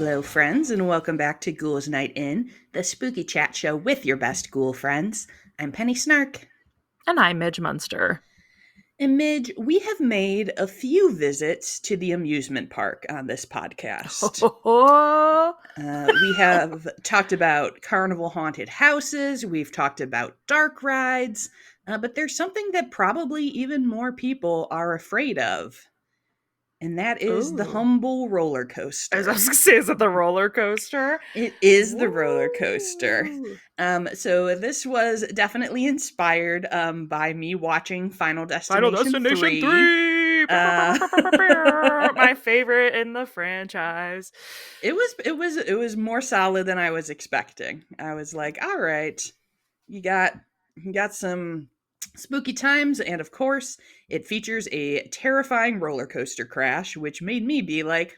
Hello, friends, and welcome back to Ghouls Night In, the spooky chat show with your best ghoul friends. I'm Penny Snark. And I'm Midge Munster. And Midge, we have made a few visits to the amusement park on this podcast. We have talked about carnival haunted houses, we've talked about dark rides, but there's something that probably even more people are afraid of. And that is the Ooh. humble roller coaster. I was gonna say, is it the roller coaster? It is the roller coaster. Woo! So this was definitely inspired by me watching Final Final Destination Destination 3. 3! Uh, My favorite in the franchise. it was more solid than I was expecting. I was like, all right, you got some spooky times, and of course, it features a terrifying roller coaster crash, which made me be like,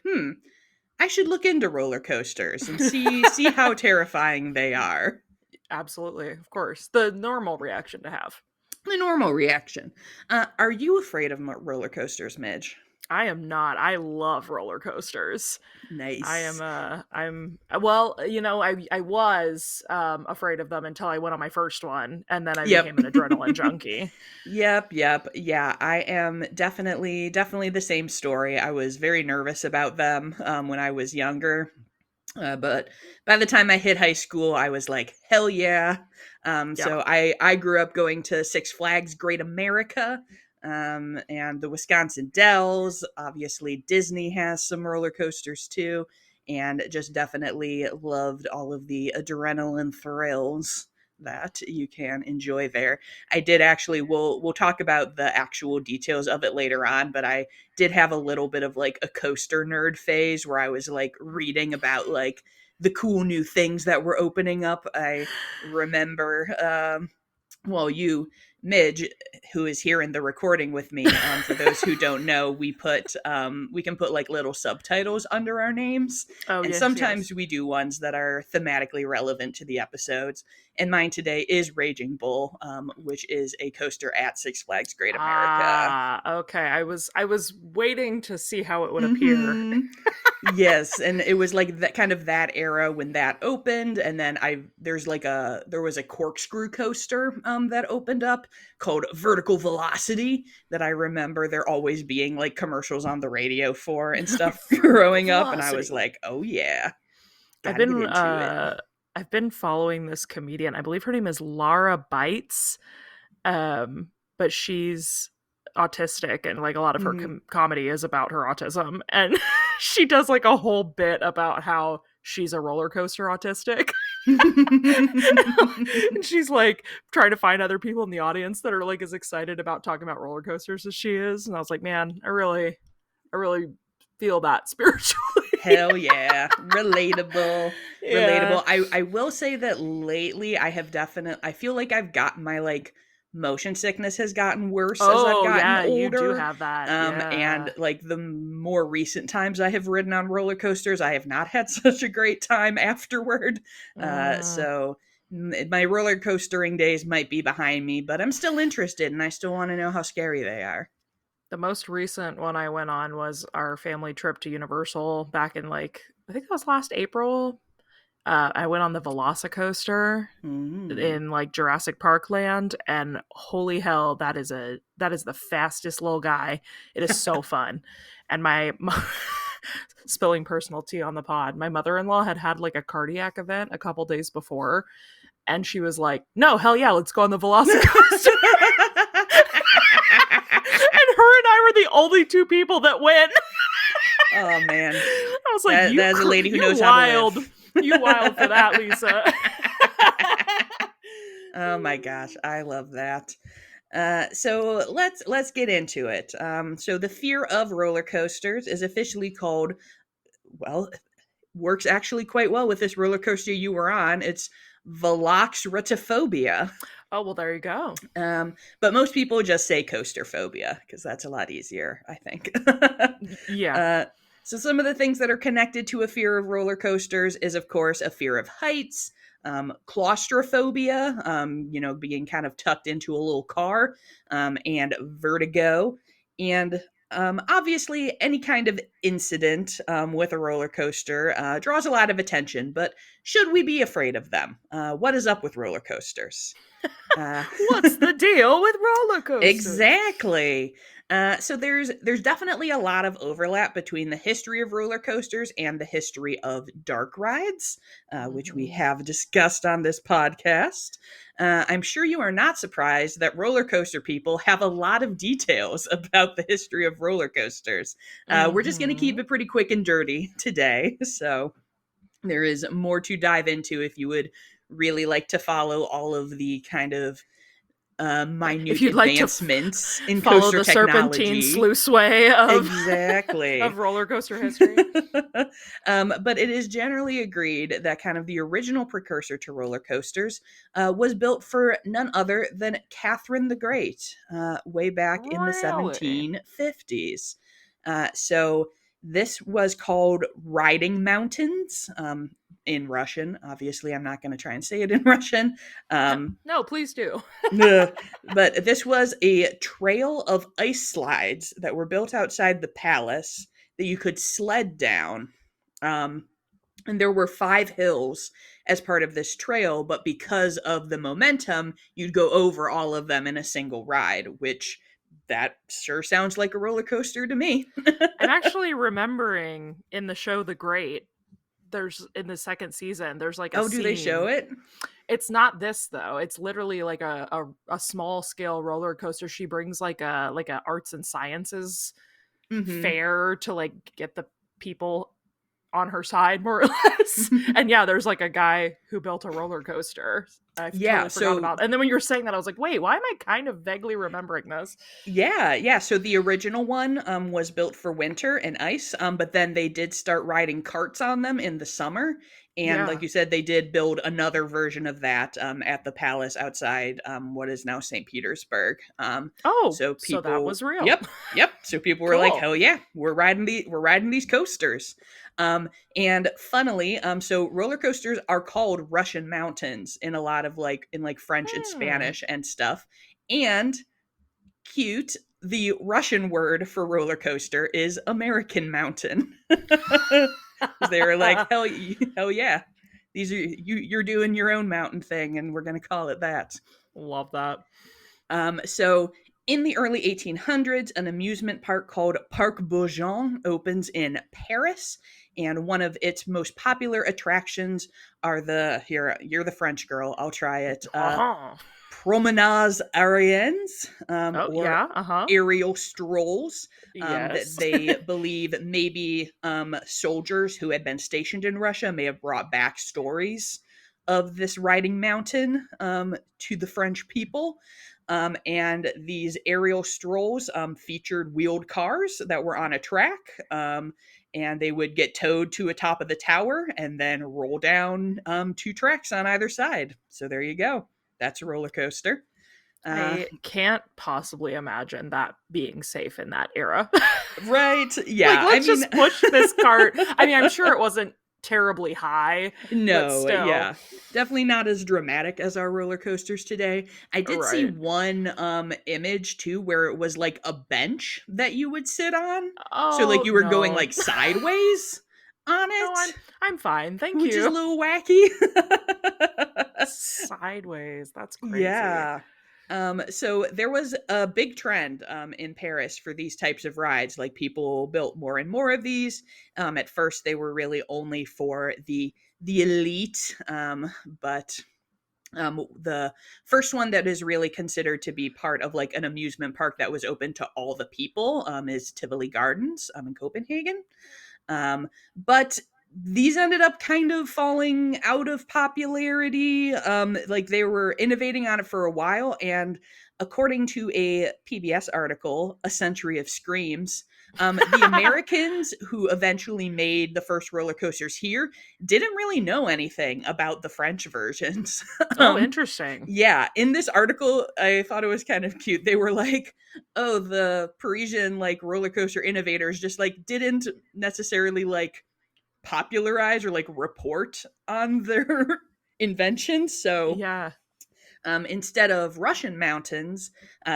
I should look into roller coasters and see how terrifying they are. Absolutely, of course. The normal reaction to have. The normal reaction. Are you afraid of roller coasters, Midge? I am not. I love roller coasters. Nice. I was afraid of them until I went on my first one, and then I Yep. became an adrenaline junkie. Yep. Yeah, I am definitely the same story. I was very nervous about them when I was younger. But by the time I hit high school, I was like, hell yeah. Yeah. So I grew up going to Six Flags Great America and the Wisconsin Dells. Obviously, Disney has some roller coasters too. And just definitely loved all of the adrenaline thrills that you can enjoy there. I did actually we'll talk about the actual details of it later on, but I did have a little bit of like a coaster nerd phase where I was like reading about like the cool new things that were opening up. I remember you, Midge, who is here in the recording with me. For those who don't know, we can put like little subtitles under our names, Oh, and yes, sometimes yes. we do ones that are thematically relevant to the episodes. And mine today is Raging Bull, which is a coaster at Six Flags Great America. Okay. I was waiting to see how it would appear. Mm-hmm. Yes, and it was like that kind of that era when that opened, and then there was a corkscrew coaster that opened up called Vertical Velocity that I remember there always being like commercials on the radio for and stuff Vertical growing up, and I was velocity. like, oh yeah, I've gotta get been into it. uh I've been following this comedian. I believe her name is Lara Bites. But she's autistic, and like a lot of her Hmm. comedy is about her autism, and she does like a whole bit about how she's a roller coaster autistic. And she's like trying to find other people in the audience that are like as excited about talking about roller coasters as she is, and I was like, man, I really feel that spiritually. Hell yeah. Relatable. Yeah. Relatable. I will say that lately I feel like I've gotten my like motion sickness has gotten worse as I've Oh gotten yeah, you do older. have that. And Yeah. like the more recent times I have ridden on roller coasters, I have not had such a great time afterward. Mm. So my roller coastering days might be behind me, but I'm still interested and I still want to know how scary they are. The most recent one I went on was our family trip to Universal back in like I think that was last April. I went on the Velocicoaster Mm. in like Jurassic Park land, and holy hell, that is the fastest little guy. It is so fun, and spilling personal tea on the pod. My mother-in-law had like a cardiac event a couple days before, and she was like, "No, hell yeah, let's go on the Velocicoaster." And her and I were the only two people that went. Oh man, I was like, that is a lady who you're knows how to wild. live. You wild for that, Lisa." Oh my gosh, I love that. So let's get into it. So the fear of roller coasters is officially called, well, works actually quite well with this roller coaster you were on. It's Veloxrotophobia. Oh, well, there you go. But most people just say coaster phobia because that's a lot easier, I think. Yeah. uh, so some of the things that are connected to a fear of roller coasters is, of course, a fear of heights, claustrophobia, being kind of tucked into a little car, and vertigo. And Obviously, any kind of incident with a roller coaster draws a lot of attention, but should we be afraid of them? What is up with roller coasters? Uh, What's the deal with roller coasters? exactly. So there's definitely a lot of overlap between the history of roller coasters and the history of dark rides, which we Mm-hmm. have discussed on this podcast. I'm sure you are not surprised that roller coaster people have a lot of details about the history of roller coasters. We're just going to keep Mm-hmm. it pretty quick and dirty today, so there is more to dive into if you would really like to follow all of the kind of If minute you'd like to advancements in follow coaster the serpentine technology. sluice way of Exactly. roller coaster history. But it is generally agreed that kind of the original precursor to roller coasters was built for none other than Catherine the Great, way back in the Really? 1750s. So this was called Riding Mountains in Russian. Obviously, I'm not going to try and say it in Russian. No, please do. But this was a trail of ice slides that were built outside the palace that you could sled down. Um, and there were 5 hills as part of this trail, but because of the momentum, you'd go over all of them in a single ride, which that sure sounds like a roller coaster to me. I'm actually remembering in the show The Great, there's in the second season, there's like a Oh, do they show scene. it? It's not this though. It's literally like a small scale roller coaster. She brings like a arts and sciences Mm-hmm. fair to like get the people on her side more or less. And yeah, there's like a guy who built a roller coaster. I Yeah, totally forgot so about. And then when you were saying that, I was like, wait, why am I kind of vaguely remembering this? yeah. So the original one was built for winter and ice, but then they did start riding carts on them in the summer. And like Yeah. you said, they did build another version of that at the palace outside what is now St. Petersburg. Oh, So so that people, was real. yep. So people were like, Cool. "Hell yeah, we're riding these coasters." And funnily, so roller coasters are called Russian mountains in a lot of like French and Hmm. Spanish and stuff. And cute, the Russian word for roller coaster is American mountain. They were like, hell yeah, these are you're doing your own mountain thing, and we're gonna call it that. Love that. So in the early 1800s, an amusement park called Parc Beaujon opens in Paris, and one of its most popular attractions are the here. You're the French girl. I'll try it. Uh-huh. Promenades aériennes, Oh, or yeah. Uh-huh. aerial strolls, that Yes. they believe maybe soldiers who had been stationed in Russia may have brought back stories of this riding mountain to the French people. And these aerial strolls featured wheeled cars that were on a track, and they would get towed to a top of the tower and then roll down 2 tracks on either side. So there you go. That's a roller coaster. Uh, I can't possibly imagine that being safe in that era. right. Like, Yeah. I let's mean, just push this cart. I mean, I'm sure it wasn't terribly high, but no, still. yeah. Definitely not as dramatic as our roller coasters today. I did see Right. one image too where it was like a bench that you would sit on. So like Oh, you were going no. like sideways on No, it, I'm fine. Thank which is a you. little wacky. Sideways. That's crazy. Yeah. So there was a big trend in Paris for these types of rides. Like people built more and more of these. At first, they were really only for the elite, but the first one that is really considered to be part of like an amusement park that was open to all the people is Tivoli Gardens in Copenhagen. But these ended up kind of falling out of popularity. Like they were innovating on it for a while, and according to a PBS article, A Century of Screams, the Americans who eventually made the first roller coasters here didn't really know anything about the French versions. Oh, um, interesting. yeah, in this article, I thought it was kind of cute. They were like, "Oh, the Parisian like roller coaster innovators just like didn't necessarily like popularize or like report on their inventions." So Yeah. Instead of Russian mountains,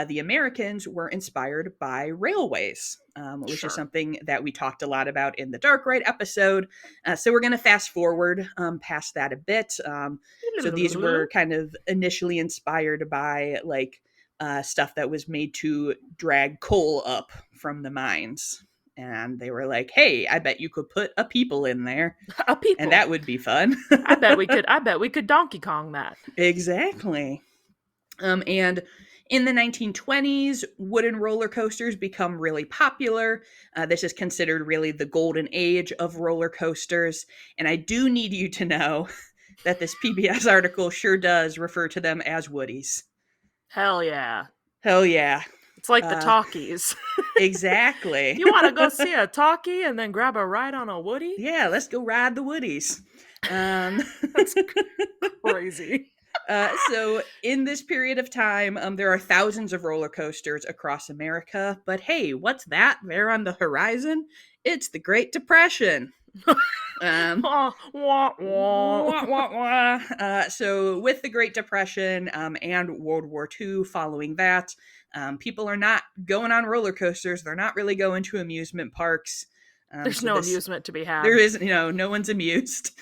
the Americans were inspired by railways, which is Sure. something that we talked a lot about in the Dark Ride episode. So we're going to fast forward past that a bit. So these were kind of initially inspired by like stuff that was made to drag coal up from the mines. And they were like, hey, I bet you could put a people in there. A people. And that would be fun. I bet we could Donkey Kong that. Exactly. And in the 1920s, wooden roller coasters become really popular. This is considered really the golden age of roller coasters. And I do need you to know that this PBS article sure does refer to them as Woodies. Hell yeah. Hell yeah. It's like the talkies. Exactly. You want to go see a talkie and then grab a ride on a Woody? Yeah, let's go ride the Woodies. That's crazy. So in this period of time, there are thousands of roller coasters across America. But hey, what's that there on the horizon? It's the Great Depression. Wah, wah. Wah, wah, wah. So with the Great Depression and World War II following that, people are not going on roller coasters. They're not really going to amusement parks. There's no amusement to be had. There is, no one's amused.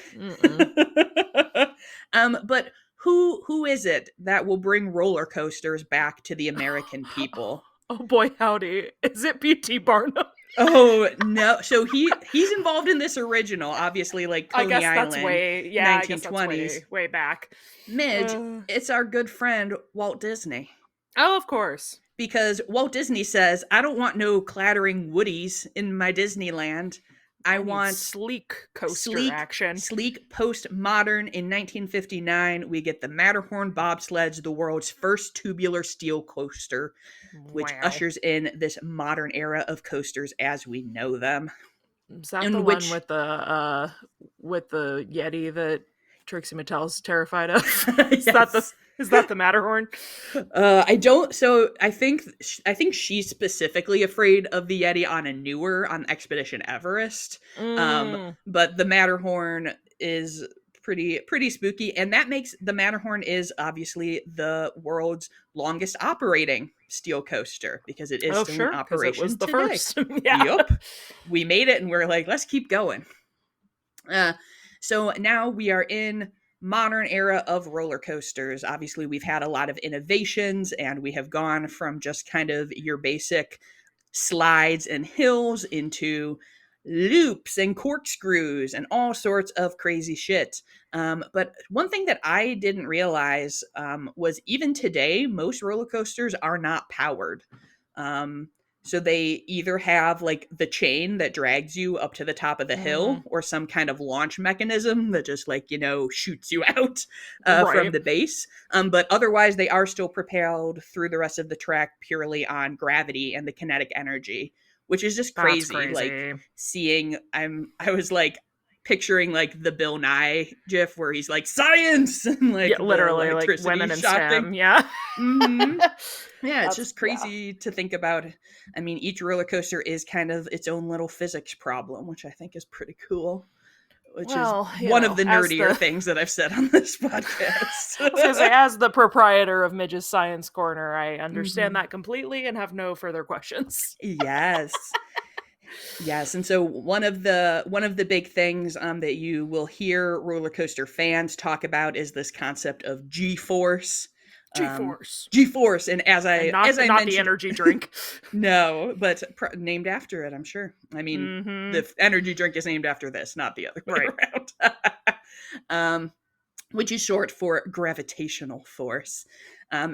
But who is it that will bring roller coasters back to the American people? Oh boy, howdy. Is it P.T. Barnum? Oh, no. So he's involved in this original, obviously, like Coney I guess Island, that's way, 1920s. way back. Midge, it's our good friend, Walt Disney. Oh, of course. Because Walt Disney says, I don't want no clattering Woodies in my Disneyland. I want sleek coaster action. Sleek postmodern. In 1959, we get the Matterhorn bobsleds, the world's first tubular steel coaster, which ushers in this modern era of coasters as we know them. Is that the one with the Yeti that Trixie Mattel's terrified of? Yes. Is that the Matterhorn? I don't. So I think she's specifically afraid of the Yeti on Expedition Everest. But the Matterhorn is pretty spooky, and that makes the Matterhorn is obviously the world's longest operating steel coaster because it is still in operation. It was the today. first. Yeah. Yep, we made it, and we're like, let's keep going. So now we are in modern era of roller coasters. Obviously, we've had a lot of innovations, and we have gone from just kind of your basic slides and hills into loops and corkscrews and all sorts of crazy shit. But one thing that I didn't realize was even today, most roller coasters are not powered. So they either have like the chain that drags you up to the top of the hill or some kind of launch mechanism that just like, shoots you out from the base. But otherwise they are still propelled through the rest of the track purely on gravity and the kinetic energy, which is just crazy. Like seeing, I was like picturing like the Bill Nye gif where he's like science and like literally like women in STEM. Yeah. Mm-hmm. Yeah, it's just crazy to think about. I mean, each roller coaster is kind of its own little physics problem, which I think is pretty cool. Which is one of the nerdier things that I've said on this podcast. I was gonna say, as the proprietor of Midge's Science Corner, I understand that completely and have no further questions. Yes. Yes, and so one of the big things that you will hear roller coaster fans talk about is this concept of G-force. G-force, and as I mentioned, the energy drink. No, but named after it, I'm sure. I mean, the energy drink is named after this, not the other way around. Which is short for gravitational force.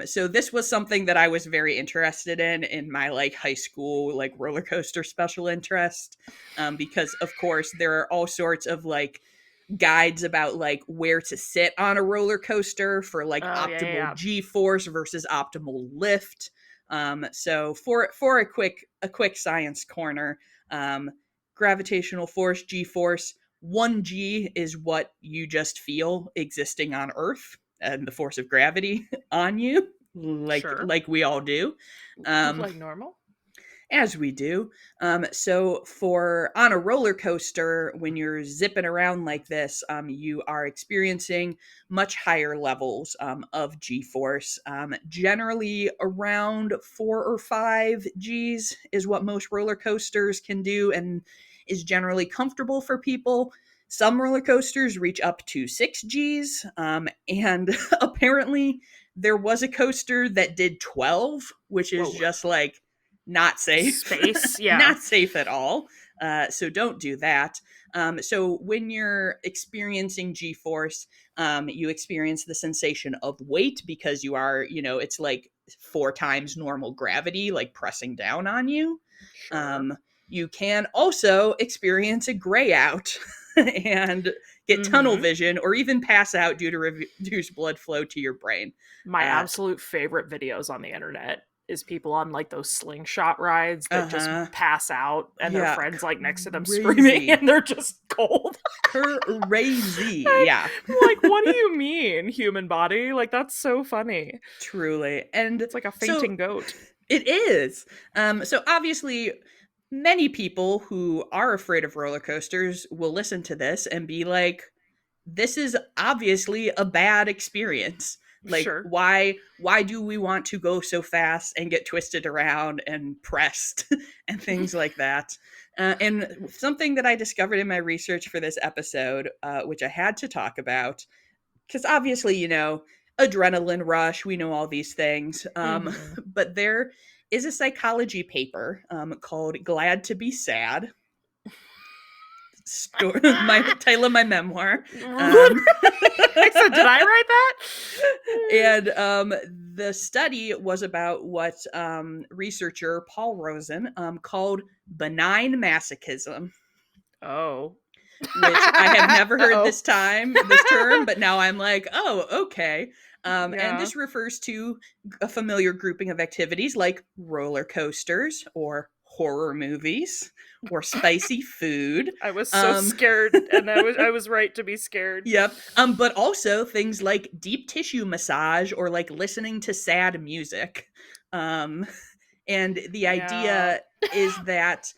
So this was something that I was very interested in my like high school like roller coaster special interest, because of course there are all sorts of like guides about like where to sit on a roller coaster for like optimal G-force versus optimal lift. So for a quick science corner, gravitational force, G-force, 1G is what you just feel existing on Earth and the force of gravity on you, like we all do. Like normal. As we do. So for on a roller coaster, when you're zipping around like this, you are experiencing much higher levels of G-force. Generally, around 4 or 5 Gs is what most roller coasters can do, and is generally comfortable for people. Some roller coasters reach up to 6 Gs, and apparently there was a coaster that did 12, which is Whoa. just like not safe. Space, yeah. Not safe at all. So don't do that. So when you're experiencing G-force, you experience the sensation of weight because you are, it's like 4 times normal gravity, like pressing down on you. Sure. You can also experience a gray out and get tunnel Mm-hmm. vision or even pass out due to reduced blood flow to your brain. My Uh absolute favorite videos on the internet is people on like those slingshot rides that just huh. pass out and their Yeah, friends like next to them screaming crazy. and they're just cold. Crazy. I'm Yeah, like, what do you mean, human body? Like, that's so funny. truly. And It's like a so fainting goat. it is. So obviously, many people who are afraid of roller coasters will listen to this and be like, this is obviously a bad experience. Like, Sure. why do we want to go so fast and get twisted around and pressed and things like that? And something that I discovered in my research for this episode, which I had to talk about, because obviously, adrenaline rush, we know all these things. Mm-hmm. But there is a psychology paper called Glad to Be Sad. My title of my memoir. I Um, said, did I write that? and the study was about what researcher Paul Rosen called benign masochism, Oh. which I have never heard Uh-oh. this term, but now I'm like, oh, okay. And Yeah. this refers to a familiar grouping of activities like roller coasters or horror movies or spicy food. I was so Um, scared, and I was right to be scared. yep. But also things like deep tissue massage or like listening to sad music. Um, and the Yeah. idea is that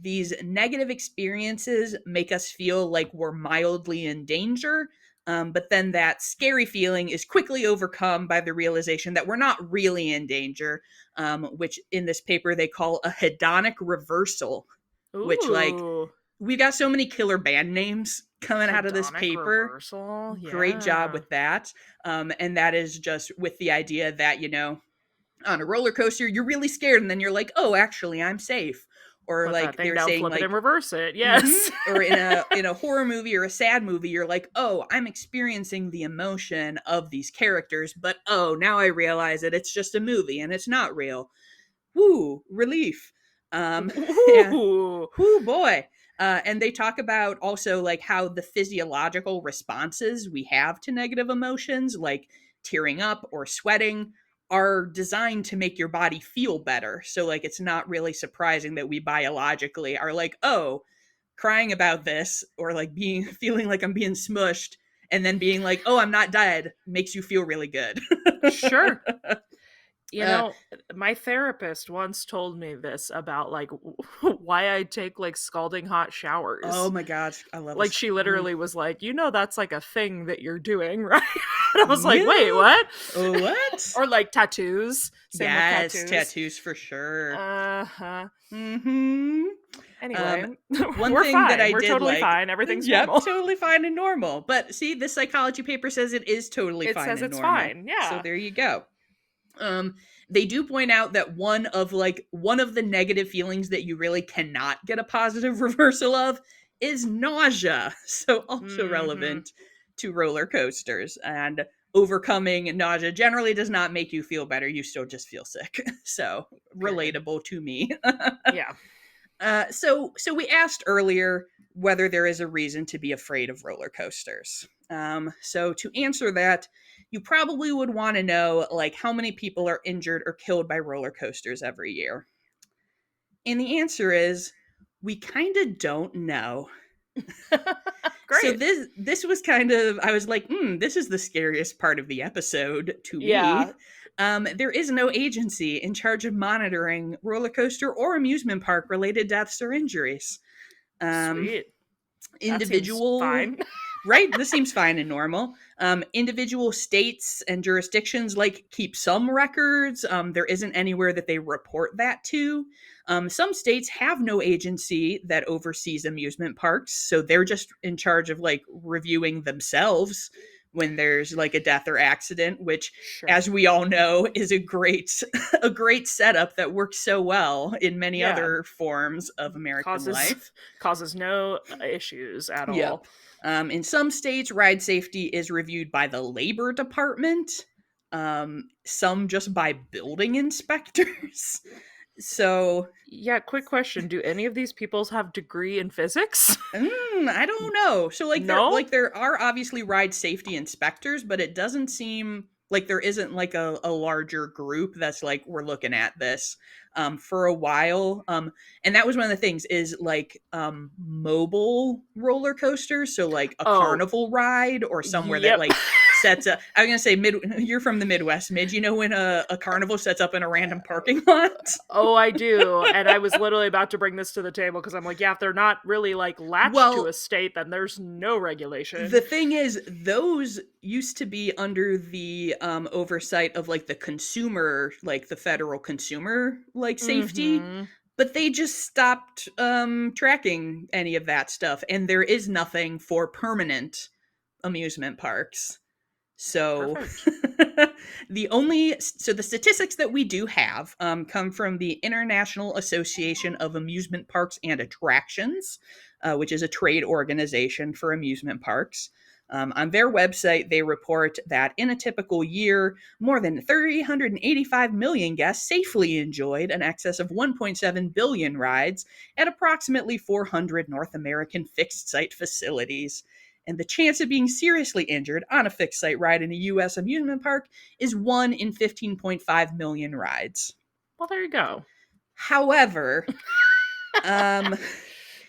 these negative experiences make us feel like we're mildly in danger. But then that scary feeling is quickly overcome by the realization that we're not really in danger, which in this paper they call a hedonic reversal, which, like, Ooh. we got so many killer band names coming out of this Hedonic paper. reversal. Great job Yeah. with that. And that is just with the idea that, on a roller coaster, you're really scared, and then you're like, oh, actually, I'm safe. Or Put that like thing they're down, saying, flip it, and like, reverse it. Yes. or in a horror movie or a sad movie, you're like, oh, I'm experiencing the emotion of these characters, but oh, now I realize that it's just a movie and it's not real. Woo, relief. Yeah, Ooh. whoo boy. And they talk about also like how the physiological responses we have to negative emotions, like tearing up or sweating, are designed to make your body feel better. So like it's not really surprising that we biologically are like, oh, crying about this or like being feeling like I'm being smushed and then being like, oh, I'm not dead makes you feel really good. Sure. uh, My therapist once told me this about like why I take like scalding hot oh showers. my gosh, I love Like this. she literally was like, that's like a thing that you're doing, right? And I was like, wait, Yeah. what? Oh, what? Or like tattoos. Same with Yes, tattoos. tattoos for sure. Uh-huh. Hmm. Anyway, One we're thing that fine. I We're did totally like, fine. Everything's yep, normal. totally fine and normal. But see, this psychology paper says it is totally It fine says and it's normal. fine. So Yeah. there you go. They do point out that one of the negative feelings that you really cannot get a positive reversal of is nausea. So also Mm-hmm. relevant to roller coasters, and overcoming nausea generally does not make you feel better. You still just feel sick. So Period. relatable to me. Yeah. So we asked earlier whether there is a reason to be afraid of roller coasters. So to answer that, you probably would want to know like how many people are injured or killed by roller coasters every year. And the answer is we kind of don't know. So Great. this was kind of, I was like, this is the scariest part of the episode to me. Yeah. There is no agency in charge of monitoring roller coaster or amusement park related deaths or injuries. Um, Sweet. That seems individual fine. Right, this seems fine and normal. Individual states and jurisdictions like keep some records. There isn't anywhere that they report that to. Some states have no agency that oversees amusement parks, so they're just in charge of like reviewing themselves when there's like a death or accident, which, Sure. as we all know, is a great a great setup that works so well in many Yeah. other forms of American Causes life. causes no issues at all. Yep. In some states, ride safety is reviewed by the labor department, some just by building inspectors. So, Yeah, quick question. Do any of these peoples have degree in physics? I don't know. So, No? there are obviously ride safety inspectors, but it doesn't seem like there isn't like a larger group that's like we're looking at this for a while. And that was one of the things is like mobile roller coasters, so like a Oh, carnival ride or somewhere that yep. like sets up. I was gonna say you're from the Midwest, Midge. You know when a carnival sets up in a random parking lot? Oh, I do. And I was literally about to bring this to the table because I'm like, yeah, if they're not really like latched to Well, a state, then there's no the regulation. thing is, those used to be under the oversight of like the consumer, like the federal consumer, like safety, Mm-hmm. but they just stopped tracking any of that stuff, and there is nothing for permanent amusement parks. So Perfect. the statistics that we do have come from the International Association of Amusement Parks and Attractions, which is a trade organization for amusement parks. On their website, they report that in a typical year, more than 385 million guests safely enjoyed an excess of 1.7 billion rides at approximately 400 North American fixed site facilities. And the chance of being seriously injured on a fixed site ride in a U.S. amusement park is 1 in 15.5 million rides. Well, there you go. However, um,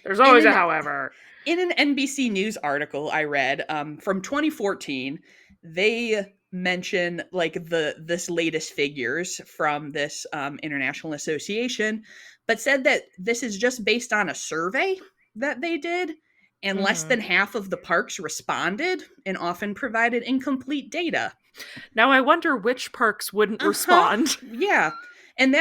There's in always a an however. in an NBC News article I read from 2014, they mention like this latest figures from this international association, but said that this is just based on a survey that they did, and less Mm-hmm. than half of the parks responded and often provided incomplete data. Now I wonder which parks wouldn't Uh-huh. respond. Yeah. And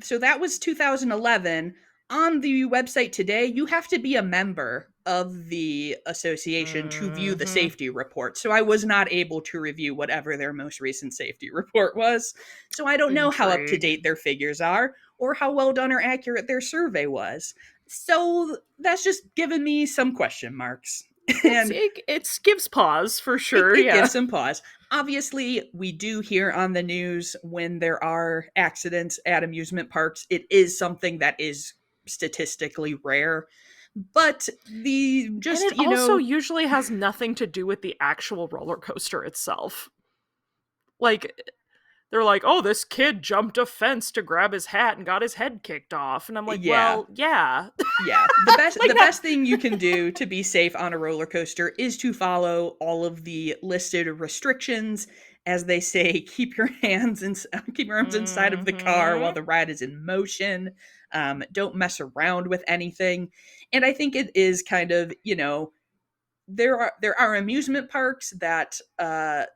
so that was 2011. On the website today, you have to be a member of the association to view the Mm-hmm. safety report. So I was not able to review whatever their most recent safety report was. So I don't know how up to Intrigue. date their figures are or how well done or accurate their survey was. So that's just given me some question marks. And It gives pause for sure. it Yeah. gives some pause. Obviously, we do hear on the news when there are accidents at amusement parks. It is something that is statistically rare. But the And just, it also usually has nothing to do with the actual roller coaster itself. Like, they're like, oh, this kid jumped a fence to grab his hat and got his head kicked off. And I'm like, yeah, well, yeah. yeah. The best Like the that. best thing you can do to be safe on a roller coaster is to follow all of the listed restrictions. As they say, keep your arms inside of the car while Mm-hmm. the ride is in motion. Don't mess around with anything. And I think it is kind of, there are amusement parks that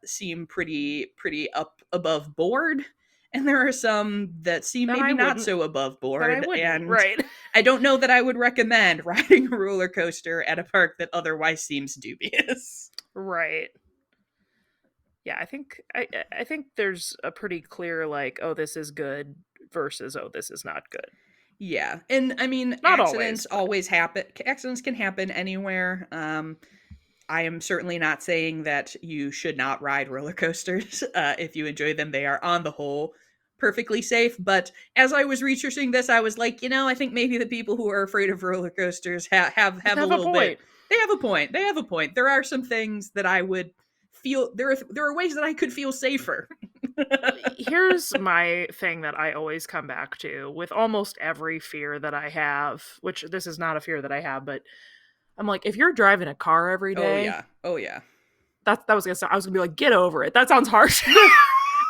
seem pretty up above board, and there are some that seem That I maybe not wouldn't. so above That I board. wouldn't. And Right. I don't know that I would recommend riding a roller coaster at a park that otherwise seems dubious. Right. Yeah, I think there's a pretty clear like, oh, this is good versus oh, this is not good. Yeah, and I mean, Not always, but Accidents can happen anywhere. I am certainly not saying that you should not ride roller coasters. If you enjoy them, they are on the whole perfectly safe. But as I was researching this, I was like, I think maybe the people who are afraid of roller coasters have a have a little bit. point. They have a point. They have a point. There are some things that I would feel. There are ways that I could feel safer. Here's my thing that I always come back to with almost every fear that I have, which this is not a fear that I have, but I'm like, if you're driving a car every Oh day, yeah. Oh yeah. that was gonna sound, I was gonna be like, get over it. That sounds harsh.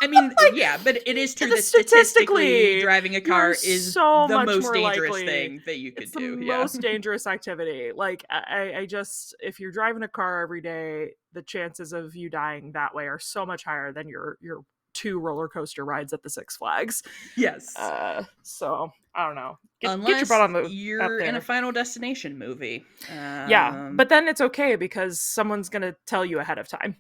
I mean, Like, yeah, but it is true that statistically statistically, driving a you're car is so the much most more dangerous likely. thing that you could It's the do. Yeah. most dangerous activity. Like, I just, if you're driving a car every day, the chances of you dying that way are so much higher than your 2 roller coaster rides at the Six Flags. Yes. So I don't know. Get your butt Unless on the out you're in a there. Final Destination movie. Yeah, but then it's okay because someone's gonna tell you ahead of time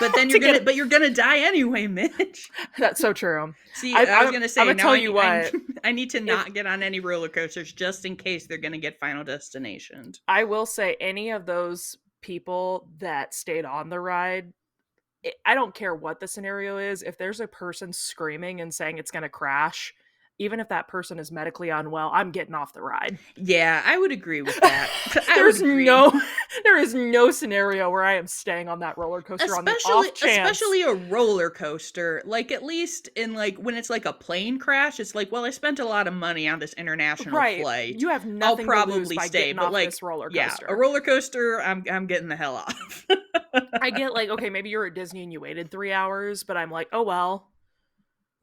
But then to get. you're gonna die anyway, Mitch. That's so true. See, I was gonna I'm say gonna now tell you what. I need to If not get on any roller coasters just in case they're gonna get Final Destination. I will say any of those people that stayed on the ride, I don't care what the scenario is. If there's a person screaming and saying it's gonna crash, even if that person is medically unwell, I'm getting off the ride. Yeah, I would agree with that. I would There's agree. no there is no scenario where I am staying on that roller coaster on the off chance. Especially a roller coaster. Like at least in like when it's like a plane crash, it's like, well, I spent a lot of money on this international Right. flight. You have I'll nothing to lose probably by stay, getting but off like this roller yeah, a coaster. roller coaster, I'm getting the hell off. I get like, okay, maybe you're at Disney and you waited 3 hours, but I'm like, oh well.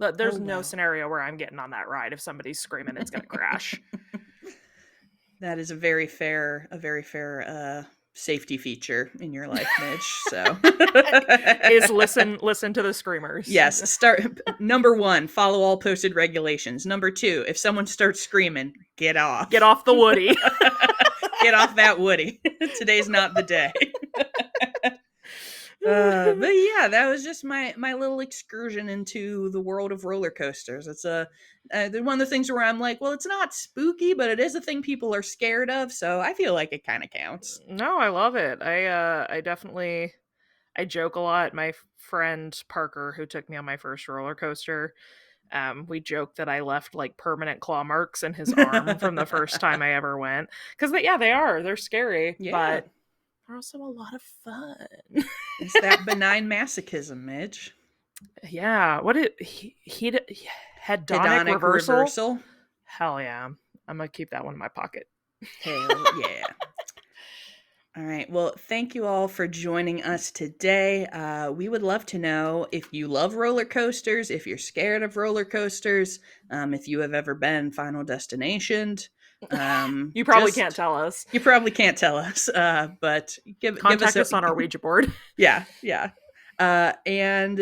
Oh There's no well. scenario where I'm getting on that ride if somebody's screaming it's gonna crash. That is a very fair safety feature in your life, Midge. So Is listen to the screamers. yes, start number 1, follow all posted regulations. Number 2, if someone starts screaming, get off. Get off the Woody. Get off that Woody. Today's not the day. But yeah, that was just my little excursion into the world of roller coasters. It's one of the things where I'm like, well, it's not spooky, but it is a thing people are scared of, so I feel like it kind of counts. No, I love it. I definitely, I joke a lot. My friend Parker, who took me on my first roller coaster, we joked that I left like permanent claw marks in his arm from the first time I ever went. Because they're scary, Yeah, but they're also a lot of fun. it's that benign masochism, Midge. Yeah, what it he hedonic Hedonic reversal. Hell yeah, I'm gonna keep that one in my pocket. Hell yeah. All right. Well, thank you all for joining us today. We would love to know if you love roller coasters, if you're scared of roller coasters, if you have ever been Final Destination. You probably can't tell us. You probably can't tell us, but Contact us on our Ouija board. Yeah, yeah. And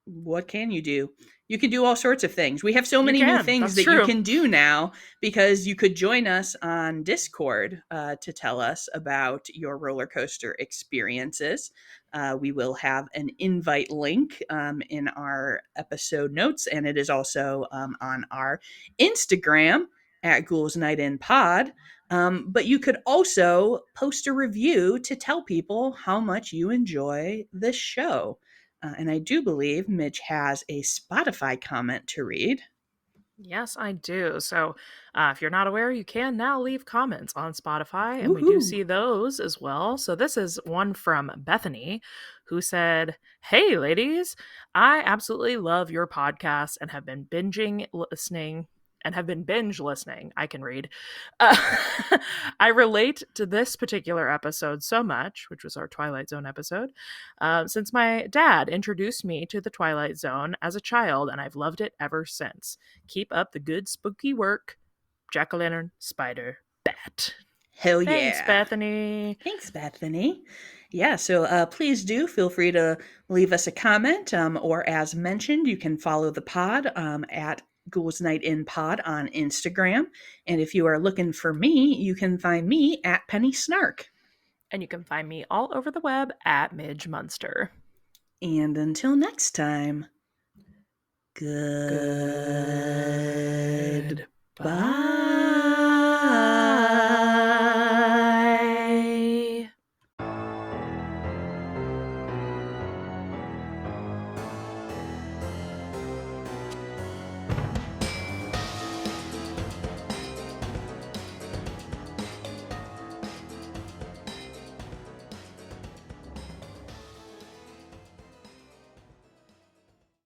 what can you do? You can do all sorts of things. We have so many new things that you can do now because you could join us on Discord to tell us about your roller coaster experiences. We will have an invite link in our episode notes, and it is also on our Instagram at Ghouls Night In Pod. But you could also post a review to tell people how much you enjoy this show. And I do believe Mitch has a Spotify comment to read. Yes, I do. So if you're not aware, you can now leave comments on Spotify, and we do see those as well. So this is one from Bethany, who said, "Hey, ladies, I absolutely love your podcast and have been binge listening. I can read. Uh, I relate to this particular episode so much, which was our Twilight Zone episode, since my dad introduced me to the Twilight Zone as a child, and I've loved it ever since. Keep up the good spooky work. Jack-o'-lantern, spider, bat." Hell yeah. Thanks, Bethany. Thanks, Bethany. Yeah, so please do feel free to leave us a comment, or as mentioned, you can follow the pod at Ghouls Night In Pod on Instagram. And if you are looking for me, you can find me at Penny Snark. And you can find me all over the web at Midge Munster. And until next time, goodbye.